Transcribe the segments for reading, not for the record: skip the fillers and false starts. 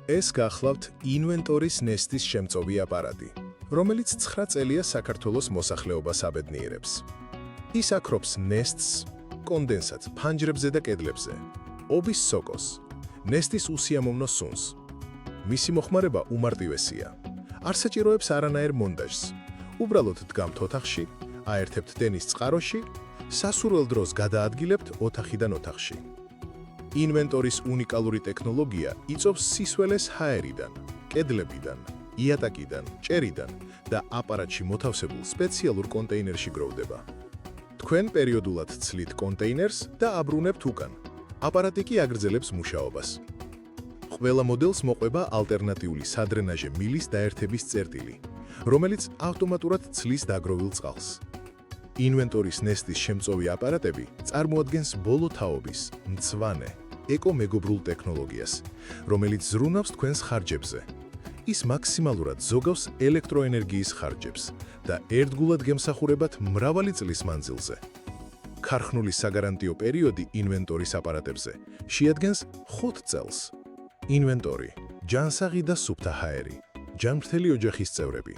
ეს გახლავთ ინვენტორის ნესტის შემწოვი აპარატი, რომელიც 9 წელია საქართველოს მოსახლეობას აბედნიერებს. ის აქრობს ნესტს, კონდენსატს ფანჯრებზე და კედლებზე, ობის სოკოს, ნესტის უსიამოვნო სუნს. მისი მოხმარება უმარტივესია. არ საჭიროებს არანაირ მონტაჟს. უბრალოდ დგამთ ოთახში, აერთებთ დენის წყაროში, სასურველ დროს გადაადგილებთ ოთახიდან ოთახში. ინვენტორის უნიკალური ტექნოლოგია იწვევს სისველეს ჰაერიდან, კედლებიდან, იატაკიდან, ჭერიდან და აპარატში მოთავსებულ სპეციალურ კონტეინერში გროვდება. თქვენ პერიოდულად ცლით კონტეინერს და აბრუნებთ უკან. აპარატი კი აგრძელებს მუშაობას. ყველა მოდელს მოყვება ალტერნატიული სადრენაჟე მილის დაერთების წერტილი, რომელიც ავტომატურად ცლის დაგროვილ წყალს. ინვენტორის ნესტის შემწოვი აპარატები წარმოადგენს ბოლო თაობის, მწვანე, ეკო-მეგობრულ ტექნოლოგიას, რომელიც ზრუნავს თქვენს ხარჯებზე. ის მაქსიმალურად ზოგავს ელექტროენერგიის ხარჯებს და ერთგულად გემსახურებათ მრავალი წლის მანძილზე. ქარხნული საგარანტიო პერიოდი ინვენტორის აპარატებზე შეადგენს 5 წელს. ინვენტორი, ჯანსაღი და სუფთა ჰაერი, ჯანმრთელი ოჯახის წევრები,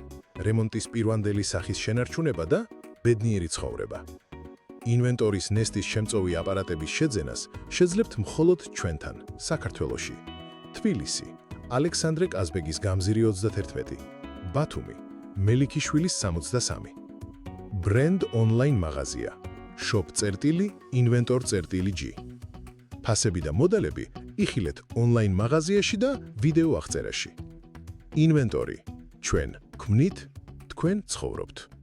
რემონტის პირვანდელი სახის შენარჩუნება და ბედნიერი ცხოვრება. ინვენტორის ნესტის შემწოვი აპარატების შეძენას შეძლებთ მხოლოდ ჩვენთან, საქართველოში. თბილისი, ალექსანდრე კაზბეგის გამზირი 31, ბათუმი, მელიქიშვილის 63. ბრენდ ონლაინ მაღაზია, shop.inventor.g. ფასები და მოდელები იხილეთ ონლაინ მაღაზიაში და ვიდეო აღწერაში. ინვენტორი, ჩვენ ქმნით, თქვენ ცხოვრობთ.